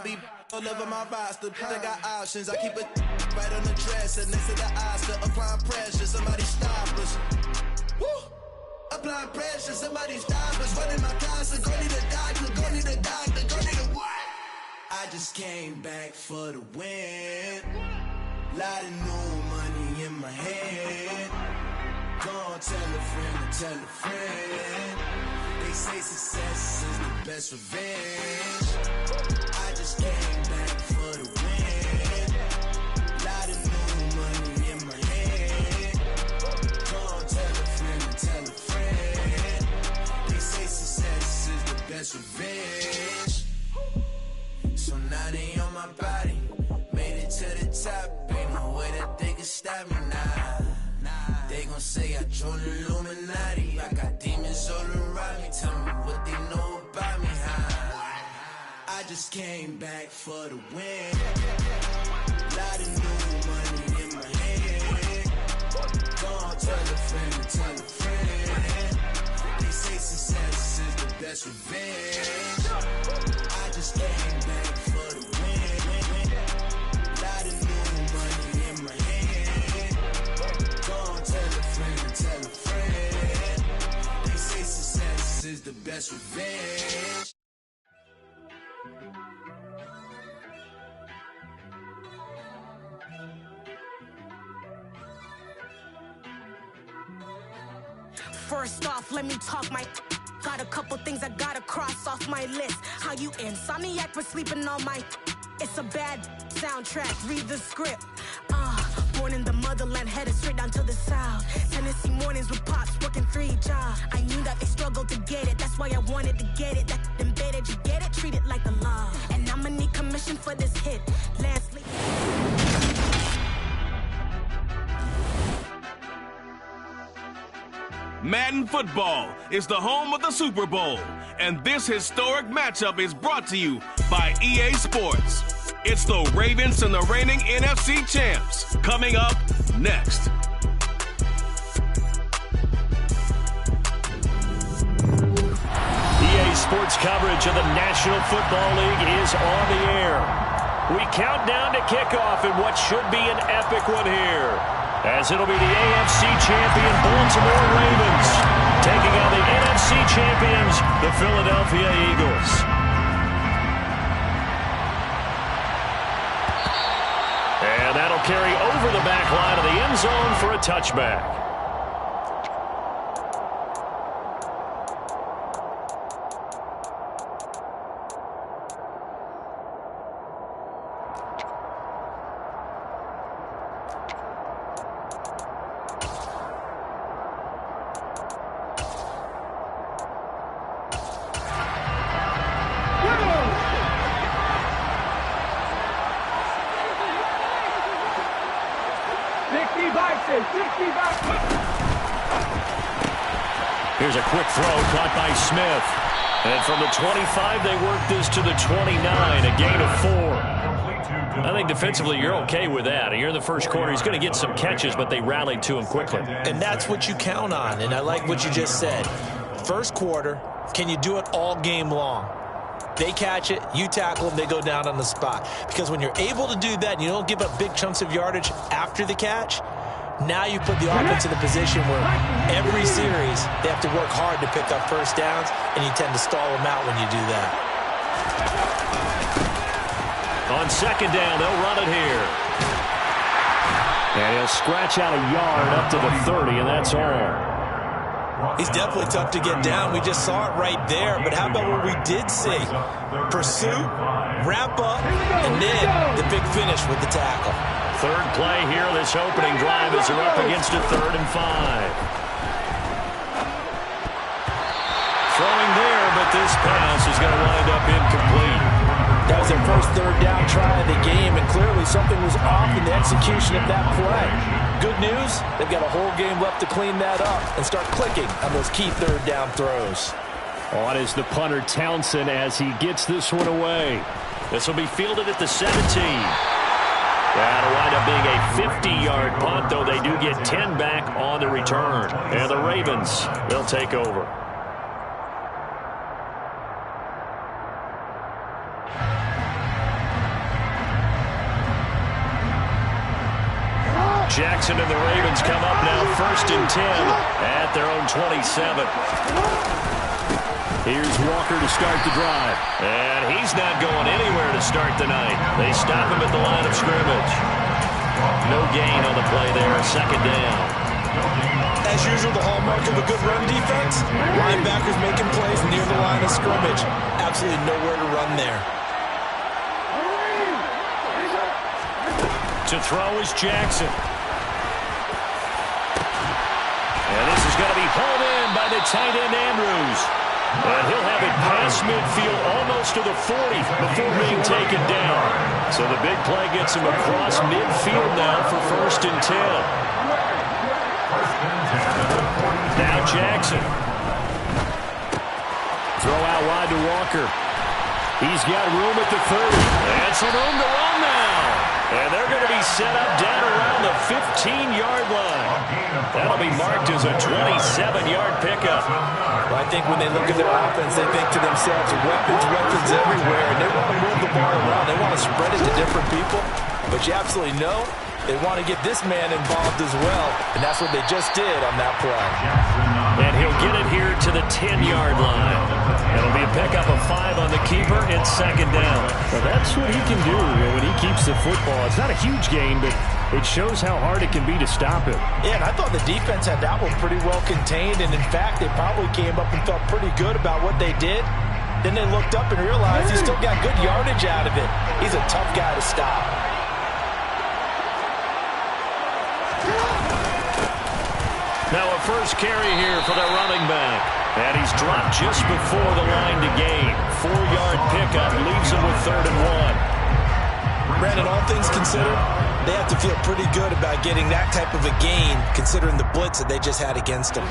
be all over my roster. They got options. I keep it right on the dresser next to the Oscar. Applying pressure, somebody stop us. Woo! Applying pressure, somebody stop us. Running my closet, go need a doctor, go need a doctor, go need a what? I just came back for the win. Lot of new money in my head. Go on, tell a friend, tell a friend. They say success is the best revenge. I just came back for the win. Lot of new money in my head. Go on, tell a friend, tell a friend. They say success is the best revenge. So now they on my body. Made it to the top. Ain't no way that they can stop me now. They gon' say I joined the Illuminati. I got demons all around me. Tell me what they know about me, huh? I just came back for the win. Lot of new money in my head. Go on, tell a friend, tell a friend. They say success is the best revenge. I just came back for the win. Lot of new money in my head. Go on, tell a friend. They say success is the best revenge. First off, let me talk my. Got a couple things I gotta cross off my list. How you insomniac for sleeping on my. It's a bad soundtrack. Read the script. Born in the motherland, headed straight down to the south. Tennessee mornings with pops, working 3 jobs. I knew that they struggled to get it, that's why I wanted to get it. That embedded, you get it? Treat it like the law. And I'ma need commission for this hit. Lastly. Madden Football is the home of the Super Bowl, and this historic matchup is brought to you by EA Sports. It's the Ravens and the reigning NFC champs. Coming up next. EA Sports coverage of the National Football League is on the air. We count down to kickoff in what should be an epic one here, as it'll be the AFC champion Baltimore Ravens taking on the NFC champions, the Philadelphia Eagles. And that'll carry over the back line of the end zone for a touchback. Here's a quick throw caught by Smith. And from the 25, they work this to the 29, a gain of 4. I think defensively you're okay with that. You're in the first quarter. He's going to get some catches, but they rallied to him quickly. And that's what you count on, and I like what you just said. First quarter, can you do it all game long? They catch it, you tackle them, they go down on the spot. Because when you're able to do that and you don't give up big chunks of yardage after the catch, now you put the offense in a position where every series they have to work hard to pick up first downs, and you tend to stall them out when you do that. On second down, they'll run it here. And he'll scratch out a yard up to the 30, and that's all. He's definitely tough to get down. We just saw it right there. But how about what we did see? Pursuit, wrap up, and then the big finish with the tackle. Third play here, this opening drive as they're up against a 3rd and 5. Throwing there, but this pass is going to wind up incomplete. That was their first 3rd down try of the game, and clearly something was off in the execution of that play. Good news, they've got a whole game left to clean that up and start clicking on those key 3rd down throws. On is the punter Townsend as he gets this one away. This will be fielded at the 17. That'll wind up being a 50-yard punt, though they do get 10 back on the return. And the Ravens, they'll take over. Jackson and the Ravens come up now 1st and 10 at their own 27. Here's Walker to start the drive. And he's not going anywhere to start the night. They stop him at the line of scrimmage. No gain on the play there, 2nd down. As usual, the hallmark of a good run defense, linebackers making plays near the line of scrimmage. Absolutely nowhere to run there. To throw is Jackson. And this is going to be pulled in by the tight end Andrews. And he'll have it past midfield almost to the 40 before being taken down. So the big play gets him across midfield now for 1st and 10. Now Jackson. Throw out wide to Walker. He's got room at the 30. And some room to run now. And they're going to be set up down around the 15-yard line. That'll be marked as a 27-yard pickup. Well, I think when they look at their offense, they think to themselves, weapons everywhere, and they want to move the ball around. They want to spread it to different people. But you absolutely know they want to get this man involved as well, and that's what they just did on that play. And he'll get it here to the 10-yard line. It'll be a pickup of 5 on the keeper. It's 2nd down. Well, that's what he can do when he keeps the football. It's not a huge gain, but it shows how hard it can be to stop him. Yeah, and I thought the defense had that one pretty well contained, and in fact, they probably came up and felt pretty good about what they did. Then they looked up and realized he still got good yardage out of it. He's a tough guy to stop. Now a first carry here for the running back. And he's dropped just before the line to gain. 4-yard pickup leaves him with 3rd and 1. Brandon, all things considered, they have to feel pretty good about getting that type of a gain, considering the blitz that they just had against them.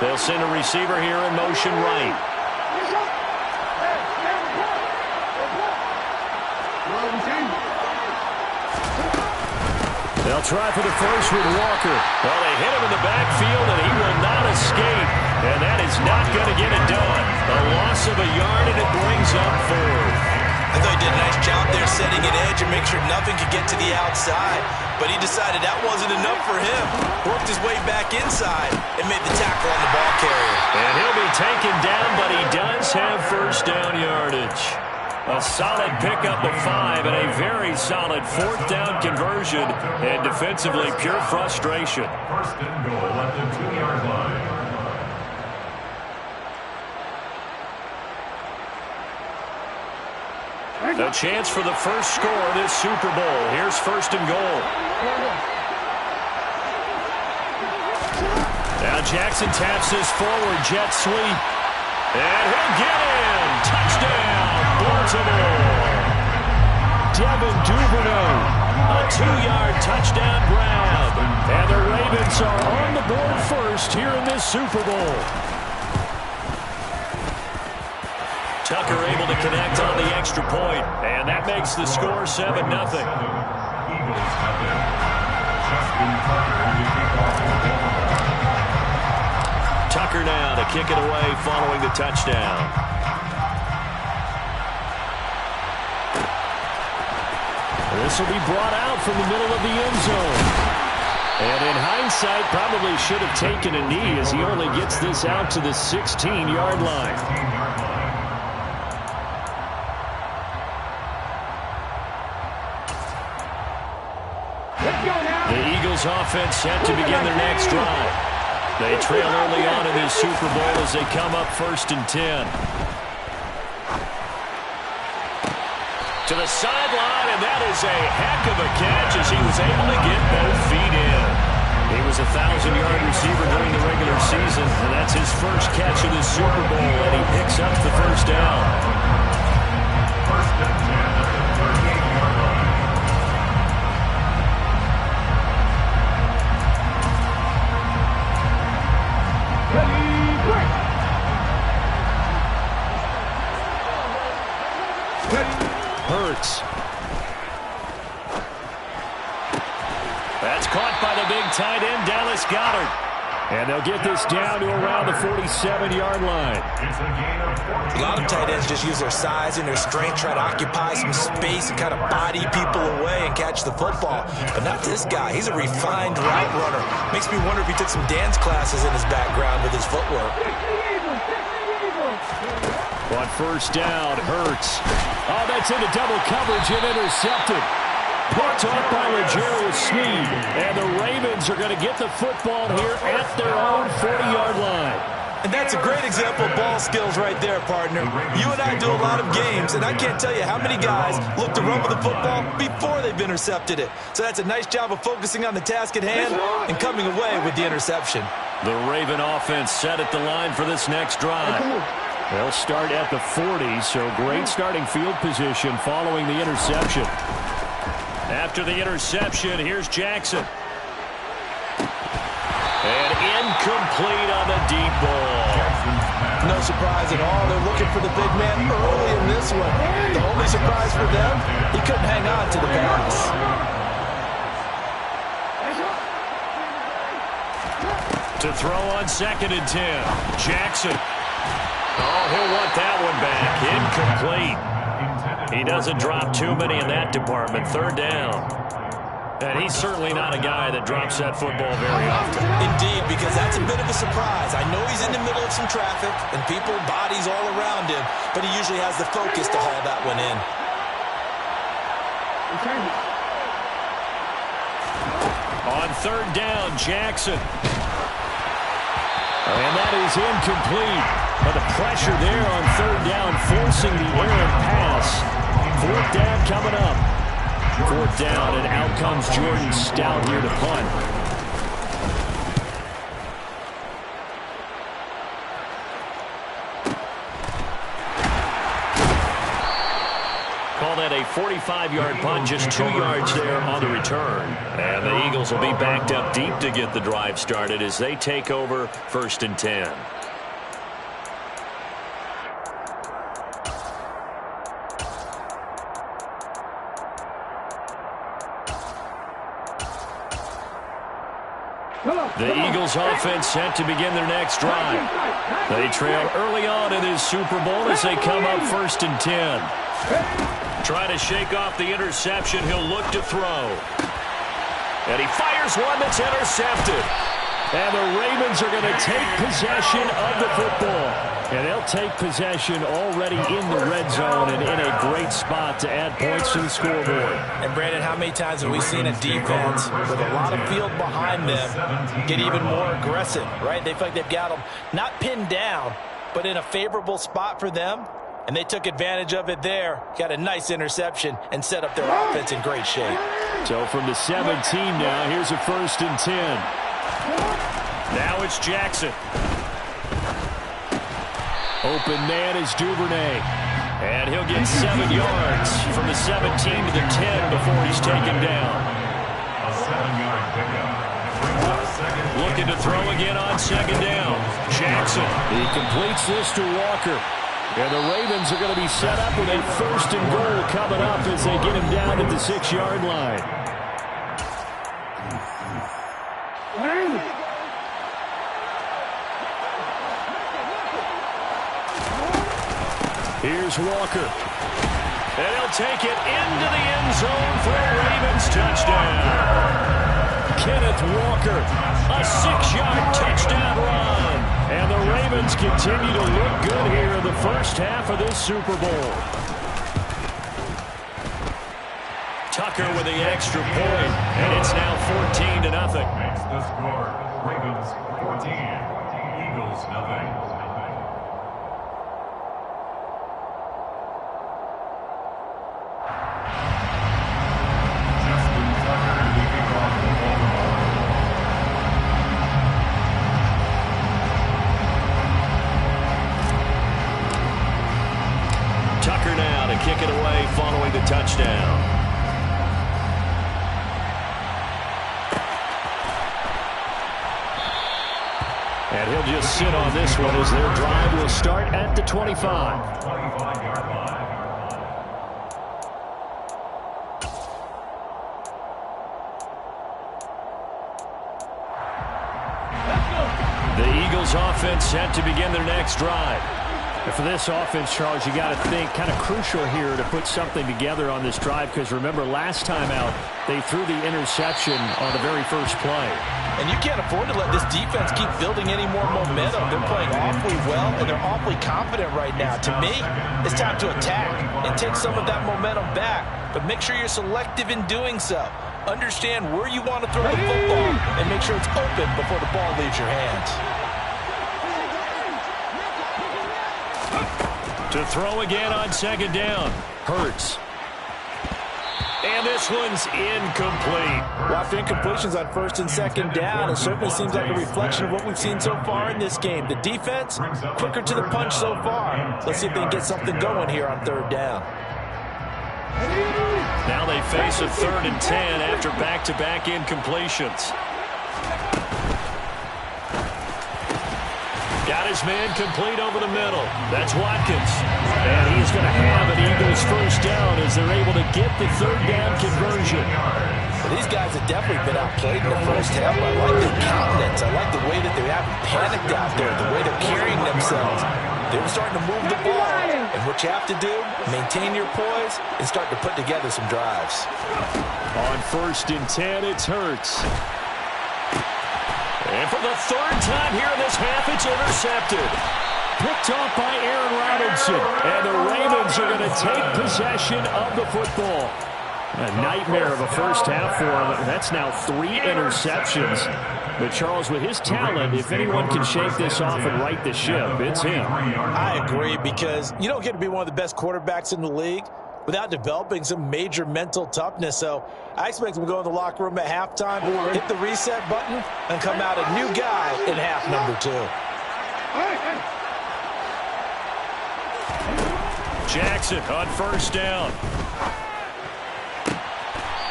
They'll send a receiver here in motion right. They'll try for the first with Walker. Well, they hit him in the backfield, and he will not escape. And that is not going to get it done. A loss of a yard, and it brings up 4th. I thought he did a nice job there setting an edge and make sure nothing could get to the outside. But he decided that wasn't enough for him. Worked his way back inside and made the tackle on the ball carrier. And he'll be taken down, but he does have 1st down yardage. A solid pickup of 5 and a very solid 4th down conversion. And defensively, pure frustration. 1st and goal at the 2-yard line. A chance for the first score of this Super Bowl. Here's 1st and goal. Now Jackson taps his forward jet sweep. And he'll get in. Touchdown, Baltimore. Devin Duvernay. A 2-yard touchdown grab. And the Ravens are on the board first here in this Super Bowl. Tucker able to connect on the extra point, and that makes the score 7-0. Tucker now to kick it away following the touchdown. This will be brought out from the middle of the end zone. And in hindsight, probably should have taken a knee as he only gets this out to the 16-yard line. The Eagles offense set to begin their next drive. They trail early on in this Super Bowl as they come up 1st and 10. To the sideline, and that is a heck of a catch as he was able to get both feet in. He was a 1,000-yard receiver during the regular season, and that's his first catch of this Super Bowl, and he picks up the 1st down. 1st and 10 at the 38-yard line. Hurts. That's caught by the big tight end, Dallas Goedert. And they'll get this down to around the 47-yard line. A lot of tight ends just use their size and their strength, try to occupy some space and kind of body people away and catch the football. But not this guy. He's a refined route runner. Makes me wonder if he took some dance classes in his background with his footwork. On first down, Hurts. Oh, that's into double coverage and intercepted. Picked off by L'Jarius Sneed. And the Ravens are going to get the football here at their own 40-yard line. And that's a great example of ball skills right there, partner. You and I do a lot of games, and I can't tell you how many guys look to run with the football before they've intercepted it. So that's a nice job of focusing on the task at hand and coming away with the interception. The Raven offense set at the line for this next drive. They'll start at the 40, so great starting field position following the interception. After the interception, here's Jackson. And incomplete on the deep ball. No surprise at all. They're looking for the big man early in this one. The only surprise for them, he couldn't hang on to the pass. To throw on 2nd and 10. Jackson. Oh, he'll want that one back. Incomplete. He doesn't drop too many in that department. 3rd down. And he's certainly not a guy that drops that football very often. Indeed, because that's a bit of a surprise. I know he's in the middle of some traffic and people, bodies all around him, but he usually has the focus to haul that one in. On 3rd down, Jackson. And that is incomplete. But the pressure there on 3rd down, forcing the errant pass. 4th down coming up. 4th down, and out comes Jordan Stout here to punt. Call that a 45-yard punt, just 2 yards there on the return. And the Eagles will be backed up deep to get the drive started as they take over 1st and 10. The Eagles offense set to begin their next drive. They trail early on in this Super Bowl as they come up 1st and 10. Try to shake off the interception. He'll look to throw. And he fires one that's intercepted. And the Ravens are going to take possession of the football. And they'll take possession already in the red zone and in a great spot to add points to the scoreboard. And, Brandon, how many times have we seen a defense with a lot of field behind them get even more aggressive, right? They feel like they've got them not pinned down, but in a favorable spot for them. And they took advantage of it there. Got a nice interception and set up their offense in great shape. So from the 17 now, here's a 1st and 10. Now it's Jackson. Open man is Duvernay. And he'll get 7 yards from the 17 to the 10 before he's taken down. A 7-yard pickup. Looking to throw again on 2nd down. Jackson. He completes this to Walker. And the Ravens are going to be set up with a 1st and goal coming up as they get him down at the 6-yard line. Here's Walker. And he'll take it into the end zone for a Ravens touchdown. Kenneth Walker, a 6-yard touchdown run. And the Ravens continue to look good here in the first half of this Super Bowl. Tucker with the extra point, and it's now 14-0. Makes the score. Ravens 14, Eagles nothing. Tucker now to kick it away following the touchdown. And he'll just sit on this one as their drive will start at the 25. 25-yard line. Let's go. Ravens offense set to begin their next drive. And for this offense, Charles, you got to think kind of crucial here to put something together on this drive, because remember last time out they threw the interception on the very first play. And you can't afford to let this defense keep building any more momentum. They're playing awfully well, and they're awfully confident right now. To me, it's time to attack and take some of that momentum back. But make sure you're selective in doing so. Understand where you want to throw the football and make sure it's open before the ball leaves your hands. To throw again on second down. Hurts. And this one's incomplete. Well, after incompletions on first and second down, it certainly seems like a reflection of what we've seen so far in this game. The defense, quicker to the punch so far. Let's see if they can get something going here on third down. Now they face a 3rd and 10 after back-to-back incompletions. Got his man complete over the middle. That's Watkins. And he's going to have an Eagles first down as they're able to get the 3rd down conversion. Well, these guys have definitely been outplayed in the first half. I like their countenance. I like the way that they haven't panicked out there, the way they're carrying themselves. They're starting to move the ball. And what you have to do, maintain your poise and start to put together some drives. On 1st and 10, it's Hurts. And for the 3rd time here in this half, it's intercepted. Picked off by Aaron Robinson. And the Ravens are going to take possession of the football. A nightmare of a first half for him. That's now 3 interceptions. But Charles, with his talent, if anyone can shake this off and right the ship, it's him. I agree, because you don't get to be one of the best quarterbacks in the league without developing some major mental toughness. So I expect him to go in the locker room at halftime, hit the reset button, and come out a new guy in half number 2. Jackson on first down.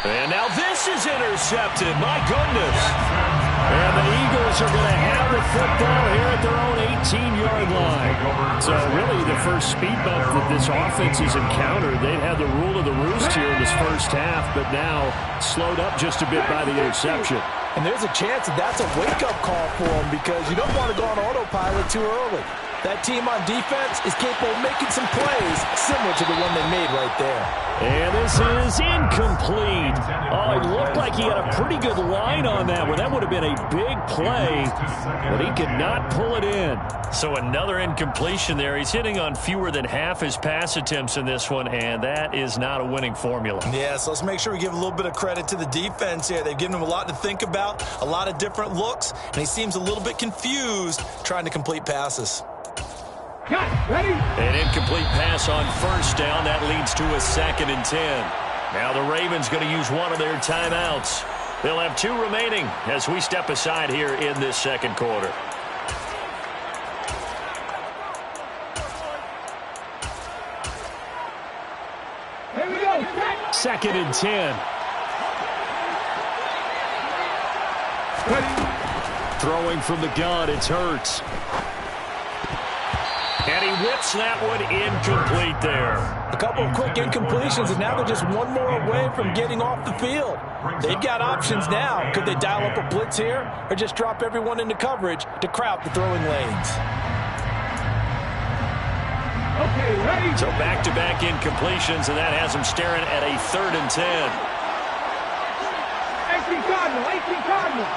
And now this is intercepted. My goodness. And the Eagles are going to have the football here at their own 18-yard line. So really the first speed bump that this offense has encountered. They've had the rule of the roost here in this first half, but now slowed up just a bit by the interception. And there's a chance that that's a wake-up call for them, because you don't want to go on autopilot too early. That team on defense is capable of making some plays similar to the one they made right there. And this is incomplete. Oh, it looked like he had a pretty good line on that one. That would have been a big play, but he could not pull it in. So another incompletion there. He's hitting on fewer than half his pass attempts in this one, and that is not a winning formula. Yeah, so let's make sure we give a little bit of credit to the defense here. They've given him a lot to think about, a lot of different looks, and he seems a little bit confused trying to complete passes. An incomplete pass on first down. That leads to a 2nd and 10. Now the Ravens going to use one of their timeouts. They'll have 2 remaining as we step aside here in this second quarter. Here we go. 2nd and 10. Throwing from the gun, it's Hurts. And he whips that one incomplete there. A couple of quick incompletions, and now they're just one more away from getting off the field. They've got options now. Could they dial up a blitz here, or just drop everyone into coverage to crowd the throwing lanes? Okay, ready? So back-to-back incompletions, and that has them staring at a 3rd and 10. AC Cardinal.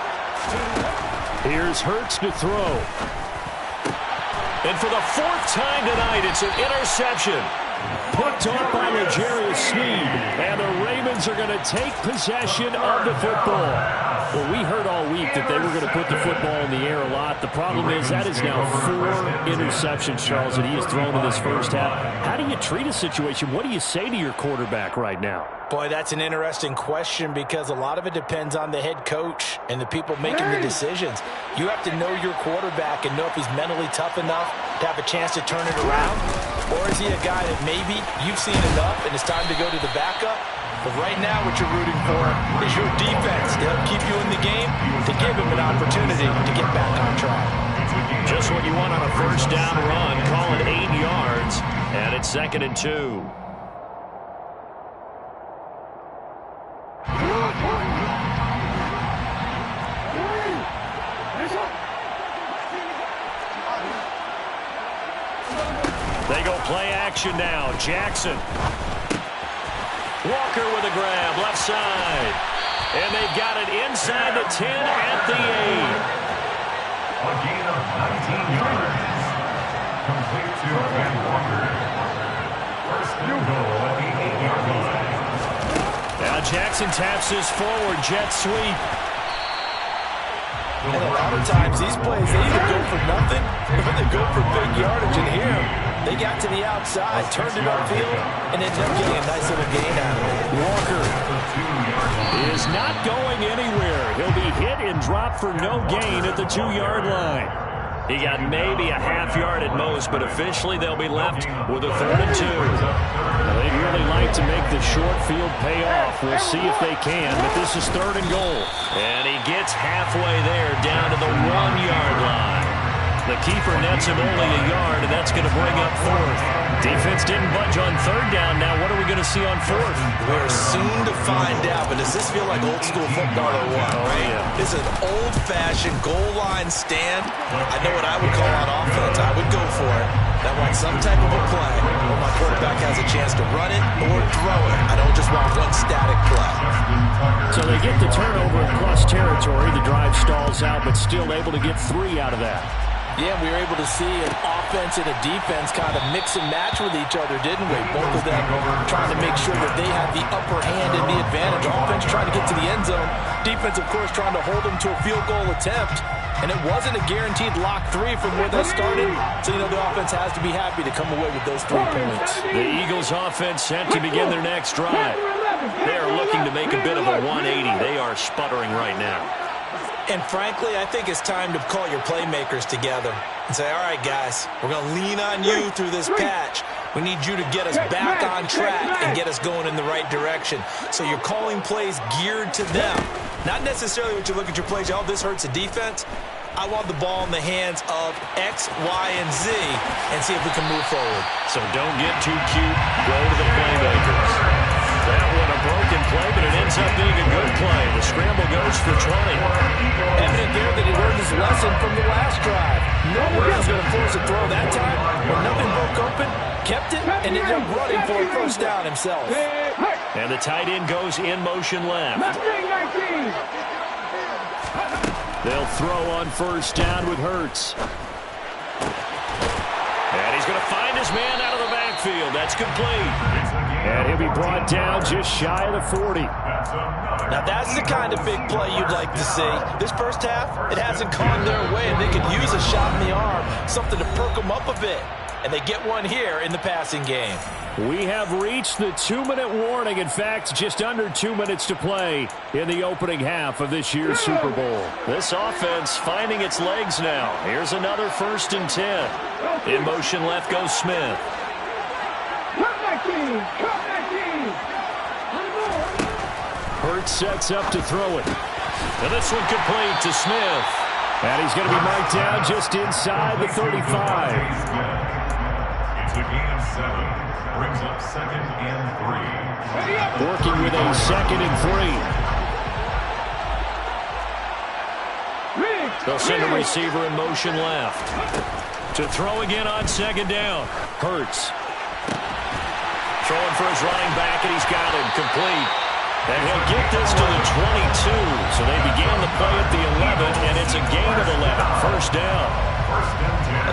Here's Hurts to throw. And for the 4th time tonight, it's an interception. Picked off by L'Jarius Sneed. And the Ravens are going to take possession of the football. Well, we heard all week that they were going to put the football in the air a lot. The problem is that is now 4 interceptions, Charles, that he has thrown in this first half. How do you treat a situation? What do you say to your quarterback right now? Boy, that's an interesting question, because a lot of it depends on the head coach and the people making the decisions. You have to know your quarterback and know if he's mentally tough enough to have a chance to turn it around, or is he a guy that maybe you've seen enough and it's time to go to the backup? But right now what you're rooting for is your defense to help keep you in the game, to give him an opportunity to get back on track. Just what you want on a first down run. Call it 8 yards, and it's 2nd and 2. They go play action now. Jackson. Walker with a grab, left side. And they've got it inside the 10 at the 8. A gain of 19 yards. Complete to Van Walker. First and goal at the 8-yard line. Now Jackson taps his forward jet sweep. And a lot of times these plays, they either go for nothing or they go for big yardage. And here, they got to the outside, turned it upfield, and ended up getting a nice little gain out of it. Walker is not going anywhere. He'll be hit and dropped for no gain at the 2-yard line. He got maybe a half yard at most, but officially they'll be left with a 3rd and 2. Now, they'd really like to make the short field pay off. We'll see if they can, but this is 3rd and goal. And he gets halfway there down to the 1-yard line. The keeper nets him only a yard, and that's going to bring up 4th. Defense didn't budge on 3rd down. Now what are we going to see on 4th? We're soon to find out, but does this feel like old school football or what? Oh, right? Yeah. This is an old-fashioned goal line stand. I know what I would call on offense. I would go for it. I want some type of a play where my quarterback has a chance to run it or throw it. I don't just want one static play. So they get the turnover in plus territory. The drive stalls out, but still able to get 3 out of that. Yeah, we were able to see an offense and a defense kind of mix and match with each other, didn't we? Both of them trying to make sure that they had the upper hand and the advantage. Offense trying to get to the end zone. Defense, of course, trying to hold them to a field goal attempt. And it wasn't a guaranteed lock 3 from where they started. So, the offense has to be happy to come away with those 3 points. The Eagles offense set to begin their next drive. They are looking to make a bit of a 180. They are sputtering right now. And frankly, I think it's time to call your playmakers together and say, all right, guys, we're going to lean on you through this patch. We need you to get us back on track and get us going in the right direction. So you're calling plays geared to them. Not necessarily what you look at your plays, oh, this hurts the defense. I want the ball in the hands of X, Y, and Z and see if we can move forward. So don't get too cute. Go to the playmakers. That one a broken play, but it ends up being a good play. The scramble goes for 20. Evident there that he learned his lesson from the last drive. No way he was going to force a throw that time. When nothing broke open, kept it, and ended up running for a first down himself. And the tight end goes in motion left. They'll throw on first down with Hurts. And he's going to find his man out of the backfield. That's complete. And he'll be brought down just shy of the 40. Now that's the kind of big play you'd like to see. This first half, it hasn't gone their way, and they could use a shot in the arm, something to perk them up a bit. And they get one here in the passing game. We have reached the 2-minute warning. In fact, just under 2 minutes to play in the opening half of this year's Super Bowl. This offense finding its legs now. Here's another 1st and 10. In motion left goes Smith. Hurts sets up to throw it. And this one complete to Smith. And he's going to be marked down just inside the 35. It's a gain of 7. Brings up 2nd and 3. Working with a 2nd and 3. They'll send a receiver in motion left. To throw again on 2nd down. Hurts. Throwing for his running back, and he's got him complete. And he'll get this to the 22. So they began the play at the 11, and it's a gain of 11. First down.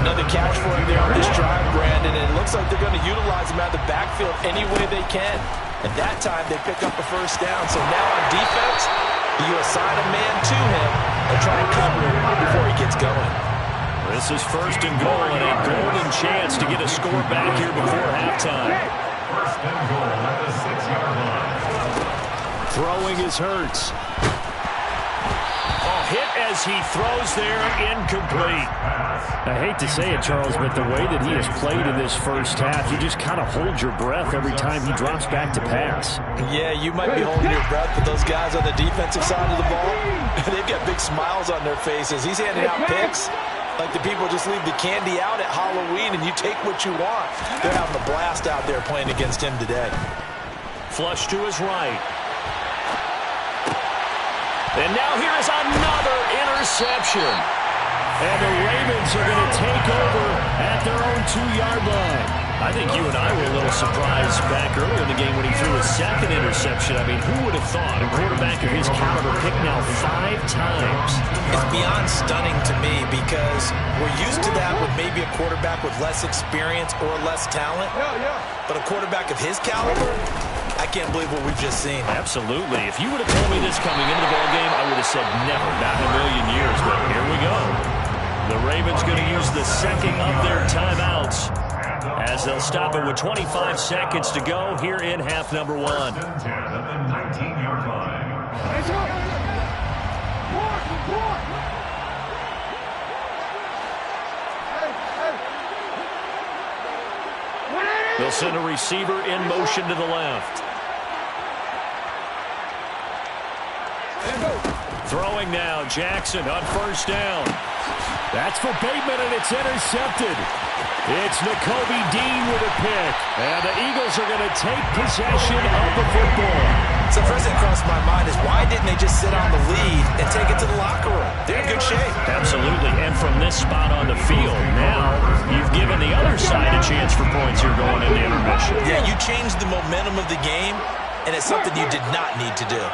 Another catch for him there on this drive, Brandon, and it looks like they're going to utilize him out of the backfield any way they can. And that time, they pick up a first down. So now on defense, you assign a man to him and try and cover him before he gets going. This is 1st and goal, and a golden chance to get a score back here before halftime. 1st and goal at the 6-yard line. Throwing is Hurts. Oh, hit as he throws there, incomplete. I hate to say it, Charles, but the way that he has played in this first half, you just kind of hold your breath every time he drops back to pass. Yeah, you might be holding your breath, but those guys on the defensive side of the ball, they've got big smiles on their faces. He's handing out picks like the people just leave the candy out at Halloween and you take what you want. They're having a blast out there playing against him today. Flush to his right. And now here is another interception. And the Ravens are going to take over at their own 2-yard line. I think you and I were a little surprised back earlier in the game when he threw his second interception. I mean, who would have thought a quarterback of his caliber picked now 5 times? It's beyond stunning to me because we're used to that with maybe a quarterback with less experience or less talent. But a quarterback of his caliber, I can't believe what we've just seen. Absolutely. If you would have told me this coming into the ballgame, I would have said never, not in a million years. But here we go. The Ravens going to use the second of their timeouts as they'll stop it with 25 seconds to go here in half number 1. At the 19-yard line. They'll send a receiver in motion to the left. Throwing now, Jackson on first down. That's for Bateman, and it's intercepted. It's Nakobe Dean with a pick. And the Eagles are going to take possession of the football. So first thing crossed my mind is why didn't they just sit on the lead and take it to the locker room? They're in good shape. Absolutely. And from this spot on the field, now you've given the other side a chance for points here going into intermission. Yeah, you changed the momentum of the game, and it's something you did not need to do.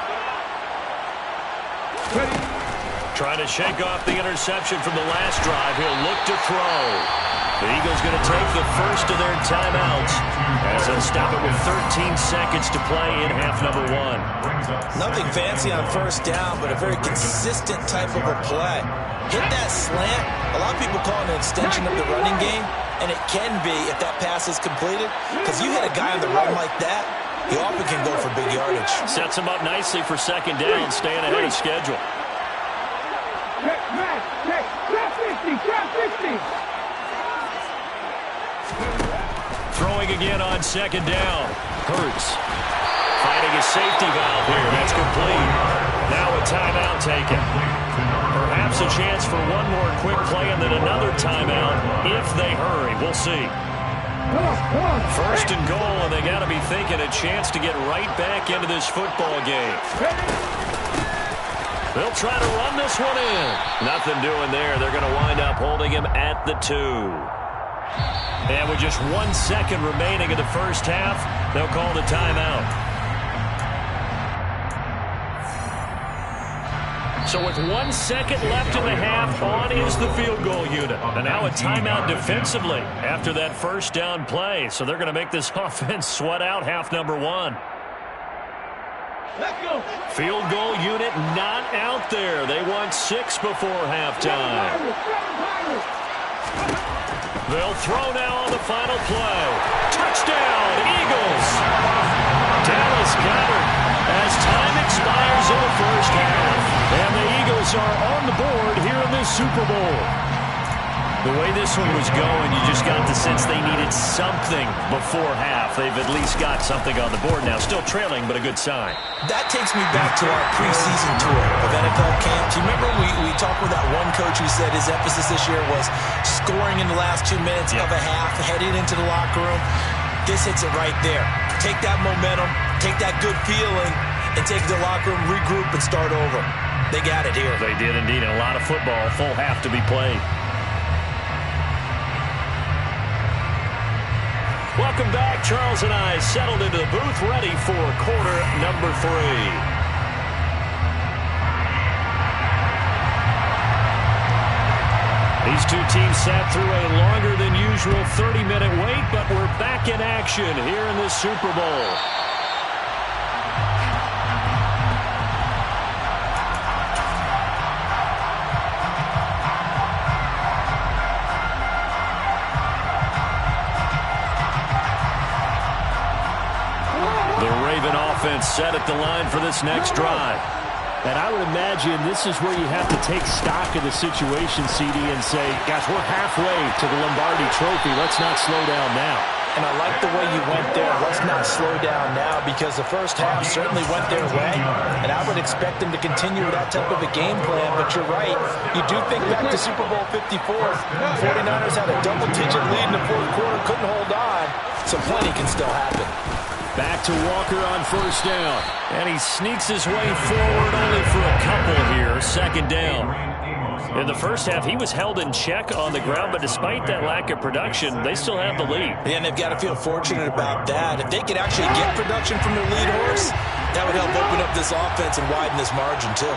Trying to shake off the interception from the last drive. He'll look to throw. The Eagles going to take the first of their timeouts as they'll stop it with 13 seconds to play in half number 1. Nothing fancy on first down, but a very consistent type of a play. Hit that slant. A lot of people call it an extension of the running game, and it can be if that pass is completed, because you hit a guy on the run like that, he often can go for big yardage. Sets him up nicely for second down, staying ahead of schedule. Trap 50. Throwing again on second down. Hurts finding a safety valve here. That's complete. Now a timeout taken. Perhaps a chance for one more quick play and then another timeout if they hurry. We'll see. First and goal, and they got to be thinking a chance to get right back into this football game. They'll try to run this one in. Nothing doing there. They're going to wind up holding him at the 2. And with just 1 second remaining in the first half, they'll call the timeout. So with 1 second left in the half, on is the field goal unit. And now a timeout defensively after that first down play. So they're going to make this offense sweat out half number 1. Field goal unit not out there. They want 6 before halftime. They'll throw now on the final play. Touchdown, Eagles! Dallas Goedert as time expires in the first half. And the Eagles are on the board here in this Super Bowl. The way this one was going, you just got the sense they needed something before half. They've at least got something on the board now. Still trailing, but a good sign. That takes me back to our preseason tour of NFL camps. You remember we talked with that one coach who said his emphasis this year was scoring in the last 2 minutes of a half, heading into the locker room. This hits it right there. Take that momentum, take that good feeling, and take the locker room, regroup, and start over. They got it here. They did indeed. A lot of football, full half to be played. Welcome back. Charles and I settled into the booth, ready for quarter number 3. These two teams sat through a longer than usual 30-minute wait, but we're back in action here in the Super Bowl. Set at the line for this next drive. And I would imagine this is where you have to take stock of the situation, CD, and say, gosh, we're halfway to the Lombardi Trophy. Let's not slow down now. And I like the way you went there. Let's not slow down now, because the first half certainly went their way. And I would expect them to continue with that type of a game plan. But you're right. You do think back to Super Bowl 54. 49ers had a double-digit lead in the fourth quarter, couldn't hold on. So plenty can still happen. Back to Walker on first down. And he sneaks his way forward only for a couple here. Second down. In the first half, he was held in check on the ground, but despite that lack of production, they still have the lead. And they've got to feel fortunate about that. If they could actually get production from their lead horse, that would help open up this offense and widen this margin too.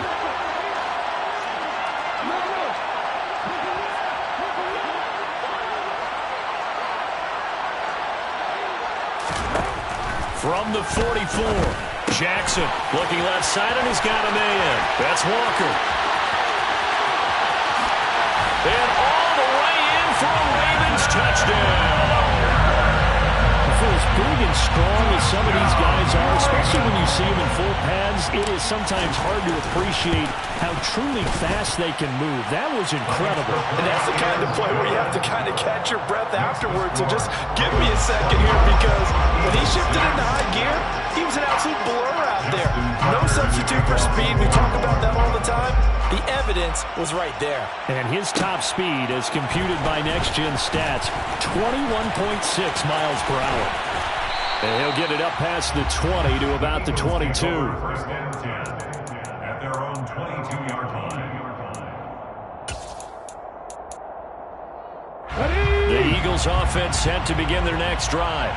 From the 44, Jackson looking left side, and he's got a man. That's Walker. And all the way in for a Ravens touchdown. For as big and strong as some of these guys are, especially when you see them in full pads, it is sometimes hard to appreciate how truly fast they can move. That was incredible. And that's the kind of play where you have to kind of catch your breath afterwards. So just give me a second here, because when he shifted into high gear, he was an absolute blur out there. No substitute for speed. We talk about that all the time. The evidence was right there. And his top speed, as computed by Next Gen Stats, 21.6 miles per hour. And he'll get it up past the 20 to about the 22. First and 10 at their own 22-yard line. The Eagles offense set to begin their next drive.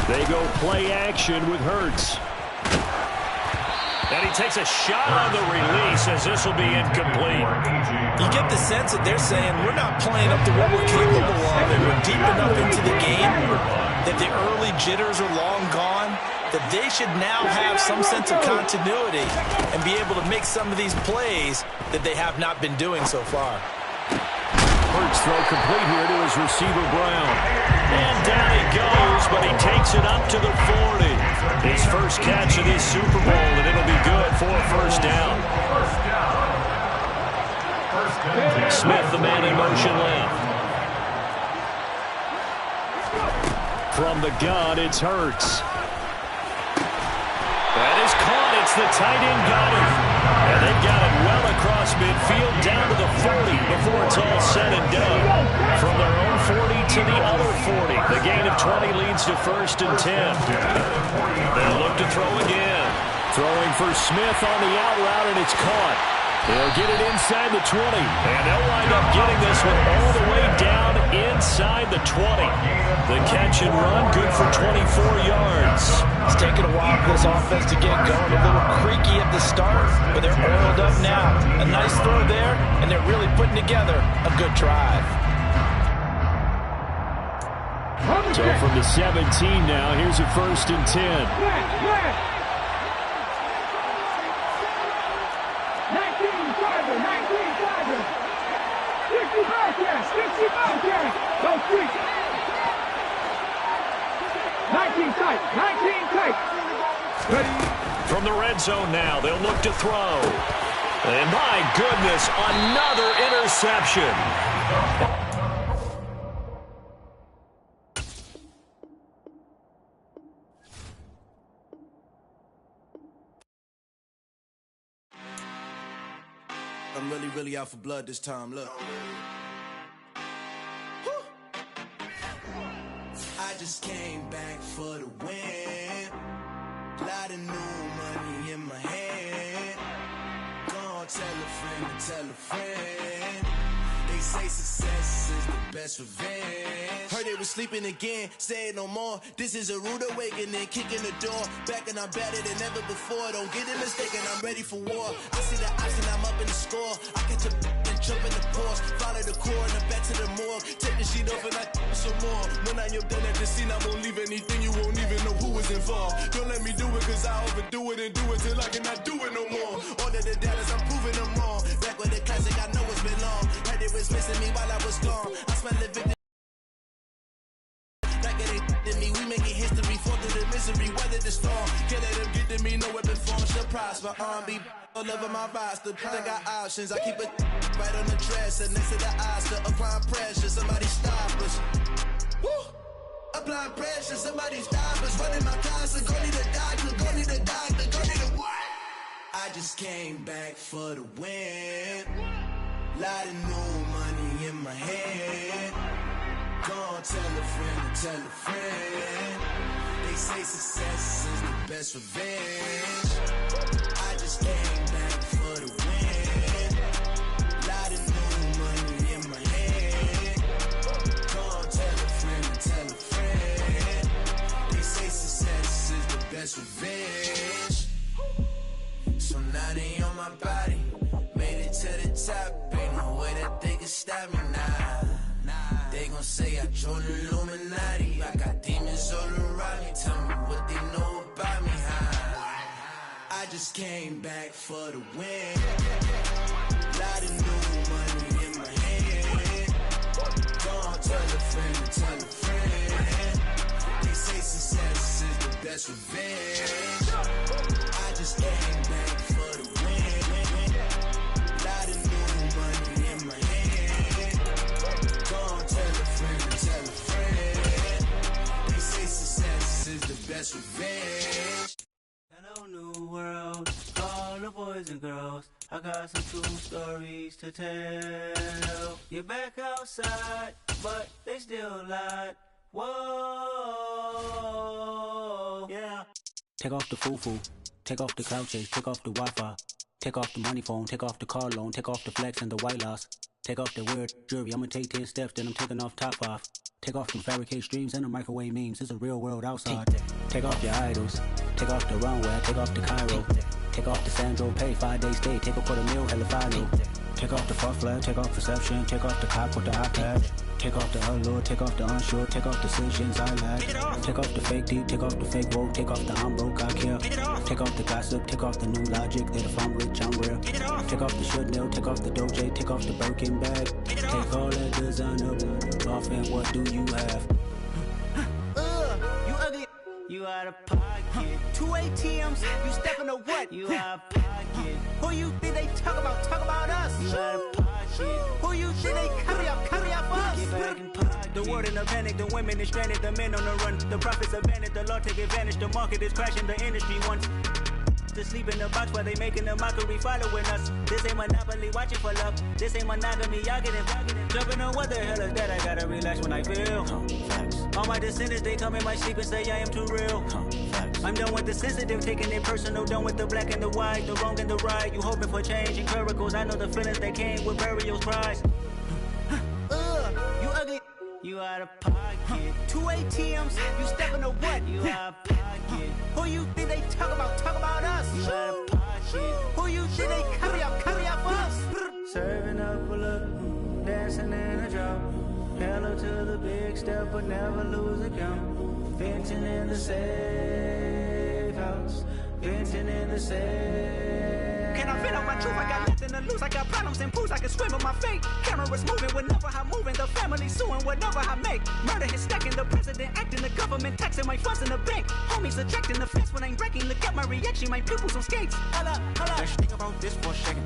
They go play action with Hurts. And he takes a shot on the release, as this will be incomplete. You get the sense that they're saying we're not playing up to what we're capable of, and we're deep enough into the game that the early jitters are long gone, that they should now have some sense of continuity and be able to make some of these plays that they have not been doing so far. Hurts throw complete here to his receiver, Brown. And down he goes, but he takes it up to the 40. His first catch of this Super Bowl, and it'll be good for a first down. Smith, the man in motion left. From the gun, it's Hurts. That is caught. It's the tight end got him. And they've got it well across midfield, down to the 40 before it's all said and done. From their own 40 to the other 40. The gain of 20 leads to first and 10. They'll look to throw again. Throwing for Smith on the out route, and it's caught. They'll get it inside the 20. And they'll wind up getting this one all the way down inside the 20. The catch and run, good for 24 yards. It's taken a while for this offense to get going. A little creaky at the start, but they're oiled up now. A nice throw there, and they're really putting together a good drive. So from the 17 now, here's a first and 10. 19 tight, 19 tight. From the red zone now, they'll look to throw. And my goodness, another interception. I'm really out for blood this time, look. I just came back for the win. Lot of new money in my hand. Gonna tell a friend to tell a friend. They say success is the best revenge. Heard they was sleeping again, say it no more. This is a rude awakening, kicking the door. Back and I'm better than ever before. Don't get it mistaken, I'm ready for war. I see the option, I'm up in the score. I catch a and jump in the course. Follow the core and then back to the morgue. Take the sheet off and I some more. When I am done at the scene, I won't leave anything. You won't even know who was involved. Don't let me do it, cause I overdo it and do it till I cannot do it no more. All of the doubters, I'm proving them wrong. Back with the classic, I know it's been long. Heard it was missing me while I was gone. I smell the victim. Like it ain't to me, we making history. Fall through the misery, weather the storm. Can't let them get to me, no weapon form shall prosper. R&B all over my roster. I got options, I keep it right on the dresser. Next to the Oscar, applying pressure. Somebody stop us. Woo! Applying pressure, somebody stop us. Running my closet, go need a doctor, go need a doctor, go need a what? I just came back for the win. Lot of new money in my hand. Gonna tell a friend to tell a friend. They say success is the best revenge. I just came back for the win. Lot of new money in my hand. Go on, tell a friend and tell a friend. They say success is the best revenge. So now they on my body. Made it to the top. Ain't no way that they can stop me now. They gon' say I joined the Illuminati. I got demons all around me. Tell me what they know about me, huh? I just came back for the win. Lot of new money in my hand. Go on, tell a friend and tell a friend. They say success is the best revenge. I just came back for the win. Lot of new money in my hand. Go on, tell a friend and tell a friend. They say success is the best revenge. Hello, new world, all the boys and girls. I got some true stories to tell. You're back outside, but they still lied. Whoa, yeah. Take off the foo-foo, take off the cloud chase, take off the Wi-Fi, take off the money phone, take off the car loan, take off the flex and the white loss. Take off the weird jewelry, I'ma take 10 steps, then I'm taking off top off. Take off the fabricate streams and the microwave memes, it's a real world outside. Take off your idols, take off the runway, take off the Cairo. Take off the Sandro pay, 5-day stay, take a $250,000, hella follow. Take off the fuck flag, take off perception, take off the cop with the iPad. Take off the allure, take off the unsure, take off decisions I lack. Take off the fake deep, take off the fake woke, take off the I'm broke, I care. Take off the gossip, take off the new logic, that if I'm rich, I'm real. Take off the Chanel, take off the Doja, take off the Birkin bag. Take all that designer off and what do you have? You ugly, you out of pocket. 2 ATMs, you stepping to what? You out of pocket. Who you think they talk about us? You out of pocket. Who you think they carry up for us? Get back in pocket. The world in a panic, the women is stranded, the men on the run. The profits abandoned, the law take advantage, the market is crashing, the industry wants to sleep in the box while they making a mockery following us. This ain't Monopoly, watching for love. This ain't monogamy, y'all get it. Jumping on what the hell is that? I gotta relax when I feel. All my descendants, they come in my sleep and say I am too real. I'm done with the sensitive, taking it personal. Done with the black and the white, the wrong and the right. You hoping for change and miracles. I know the feelings that came with burial cries. You ugly, you out of pocket. 2 ATMs, you stepping to what? You out of pocket. Who you think they talk about us? You out of pocket. Who you think they carry up for us? Serving up a look, dancing in a drop. Hello to the big step, but never lose a count. Venting in the safe house, venting in the safe. Can I feel out my truth? I got nothing to lose. I got problems and pools. I can swim with my fate. Cameras moving whenever I'm moving. The family suing whatever I make. Murder is stacking. The president acting. The government taxing my funds in the bank. Homies ejecting the fence when I'm breaking. Look at my reaction. My pupils on skates. Hold up. Let's think about this for a second.